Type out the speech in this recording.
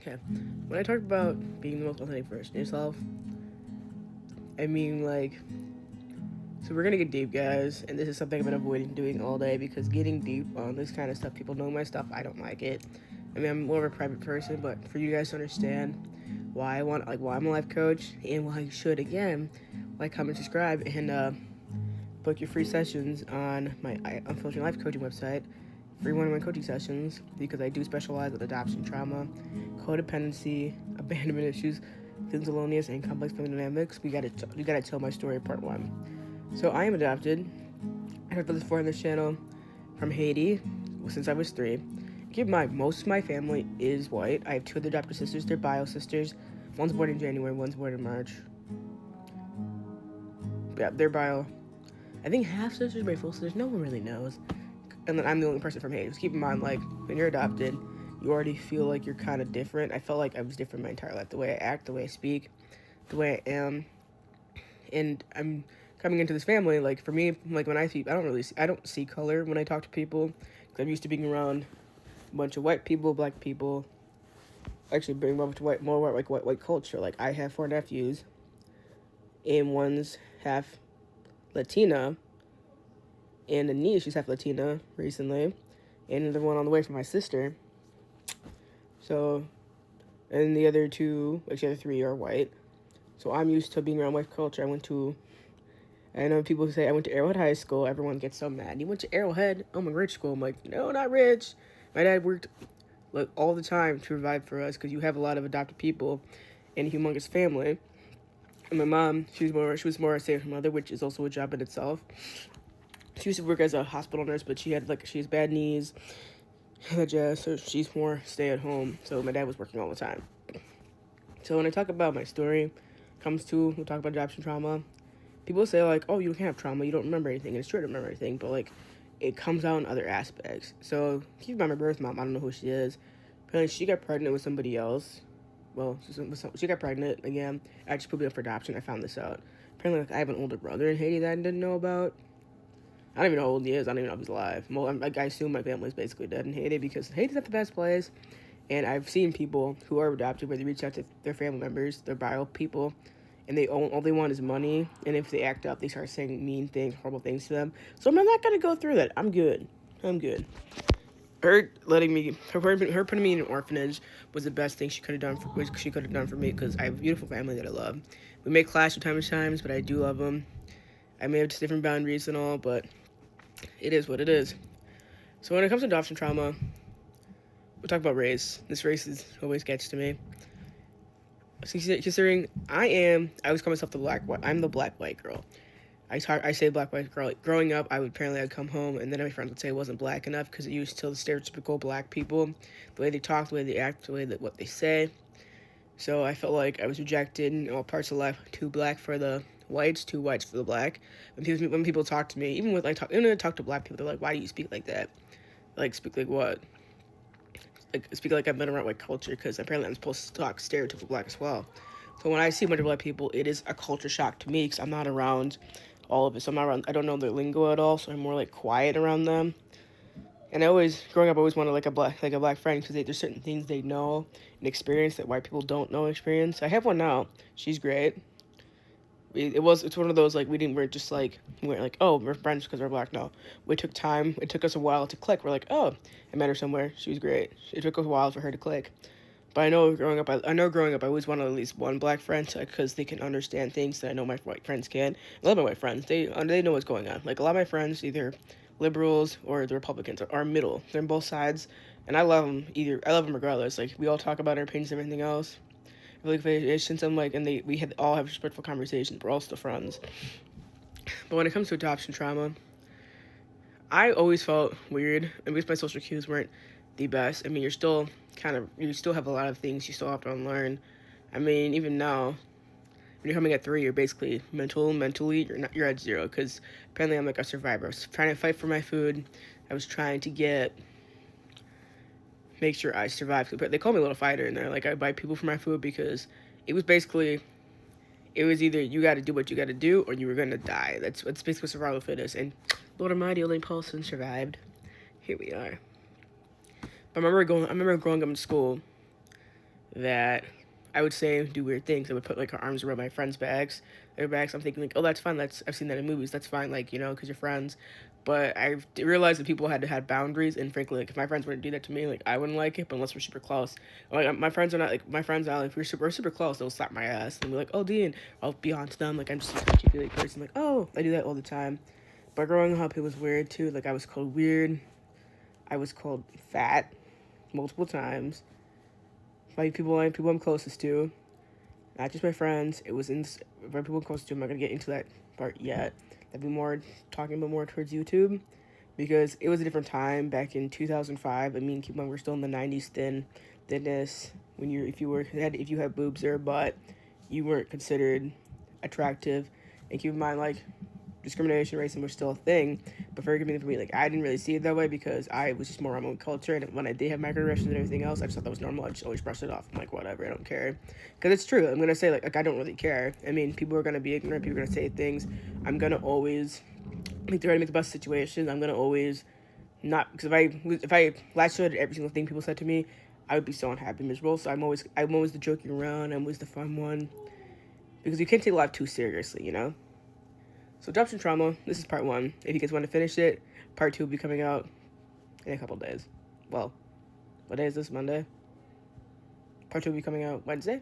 Okay. When I talk about being the most authentic version of yourself, I mean like so we're gonna get deep, guys, and this is something I've been avoiding doing all day because getting deep on this kind of stuff, people know my stuff. I don't like it. I mean, I'm more of a private person, but for you guys to understand why I'm a life coach and why you should again, like, comment, subscribe, and book your free sessions on my Unfiltered Life Coaching website. Free one-on-one coaching sessions because I do specialize with adoption trauma, codependency, abandonment issues, feelings of loneliness, and complex family dynamics. We gotta tell my story, part one. So I am adopted. I have this before on this channel from Haiti since I was 3. Keep in mind, most of my family is white. I have 2 other adopted sisters. They're bio sisters. One's born in January, one's born in March. Yeah, they're bio. I think half sisters, but full sisters. No one really knows. And then I'm the only person from Haiti. Just keep in mind, like, when you're adopted, you already feel like you're kind of different. I felt like I was different my entire life. The way I act, the way I speak, the way I am. And I'm coming into this family, like, for me, like, when I speak, I don't see color when I talk to people. Because I'm used to being around a bunch of white people, black people. Actually, being more white culture. Like, I have 4 nephews, and one's half Latina, and a niece, she's half Latina recently, and another one on the way from my sister. So, and the other 2, like the other 3 are white. So I'm used to being around white culture. I know people say I went to Arrowhead High School. Everyone gets so mad. You went to Arrowhead? Oh, my rich school. I'm like, no, not rich. My dad worked like all the time to provide for us because you have a lot of adopted people and a humongous family. And my mom, she was more a stay-at-home mother, which is also a job in itself. She used to work as a hospital nurse, but she has bad knees, that jazz, so she's more stay-at-home. So my dad was working all the time. So when I talk about my story, we'll talk about adoption trauma. People say, like, oh, you can't have trauma, you don't remember anything. And it's true to remember anything, but, like, it comes out in other aspects. So keep in mind, my birth mom, I don't know who she is. Apparently she got pregnant with somebody else. Well, she got pregnant again. I just put it up for adoption. I found this out. Apparently, like, I have an older brother in Haiti that I didn't know about. I don't even know how old he is. I don't even know if he's alive. Well, I assume my family's basically dead in Haiti because Haiti's not the best place. And I've seen people who are adopted where they reach out to their family members, their bio people, and all they want is money. And if they act up, they start saying mean things, horrible things to them. So I'm not gonna go through that. I'm good. Her putting me in an orphanage was the best thing she could have done for me because I have a beautiful family that I love. We may clash from time to times, but I do love them. I may have just different boundaries and all, but it is what it is. So when it comes to adoption trauma, we'll talk about race. This race always gets to me. Considering I always call myself I'm the black white girl. I say black white girl. Growing up, I'd come home and then my friends would say I wasn't black enough because it used to the stereotypical black people, the way they talk, the way they act, what they say. So I felt like I was rejected in all parts of life. Too black for the whites, too whites for the black. When people talk to me, even when I talk to black people, they're like, "Why do you speak like that? Like, speak like what? Like, speak like I've been around white culture because apparently I'm supposed to talk stereotypical black as well." So when I see a bunch of black people, it is a culture shock to me because I'm not around all of it. So I don't know their lingo at all. So I'm more like quiet around them. And growing up, I always wanted like a black friend because there's certain things they know and experience that white people don't know and experience. I have one now. She's great. It's one of those, like, we weren't like, oh, we're friends because we're black. No, we took time. It took us a while to click. We're like, oh, I met her somewhere. She was great. It took a while for her to click. But I know growing up, I always wanted at least one black friend because they can understand things that I know my white friends can. I love my white friends. They know what's going on. Like, a lot of my friends, either liberals or the Republicans, are middle. They're on both sides, and I love them. I love them regardless. Like, we all talk about our opinions and everything else. I feel like since I'm like, and all have respectful conversations. We're all still friends. But when it comes to adoption trauma, I always felt weird. At least my social cues weren't the best. I mean, you still have a lot of things you still have to unlearn. I mean, even now, when you're coming at 3, you're basically mentally, you're at 0. Because apparently I'm like a survivor. I was trying to fight for my food. I was trying to make sure I survived. They call me a little fighter, and they're like, I buy people for my food because it was either you got to do what you got to do or you were going to die. That's basically survival of the fittest. And Lord Almighty, Elaine Paulson survived. Here we are. But I remember growing up in school. that I would say do weird things. I would put like her arms around my friends' bags, their bags. I'm thinking like, oh, that's fun. I've seen that in movies. That's fine, like because you're friends. But I realized that people had to have boundaries, and frankly, like if my friends wouldn't do that to me, like I wouldn't like it. But unless we're super close, like my friends are not like my friends are like we're super close. They'll slap my ass and be like, oh, Dean, I'll be on to them. Like I'm just a particular person. Like I do that all the time. But growing up, it was weird too. Like I was called weird. I was called fat multiple times by people I'm closest to, not just my friends. It was by people I'm closest to. I'm not gonna get into that part yet. That'd be more talking about more towards YouTube, because it was a different time back in 2005. I mean, keep in mind we're still in the 90s thinness. When if you had boobs or a butt, you weren't considered attractive. And keep in mind, like, discrimination, racism was still a thing. But for me, like I didn't really see it that way because I was just more on my own culture. And when I did have microaggressions and everything else, I just thought that was normal. I just always brushed it off. I'm like, whatever, I don't care. Because it's true. I'm gonna say like I don't really care. I mean, people are gonna be ignorant. People are gonna say things. I'm gonna always try to make the best situation. I'm gonna always not, because if I latched on to every single thing people said to me, I would be so unhappy, miserable. So I'm always the joking around. I'm always the fun one, because you can't take life too seriously. So adoption trauma, this is part 1. If you guys want to finish it, part 2 will be coming out in a couple days. Well, what day is this? Monday? Part 2 will be coming out Wednesday?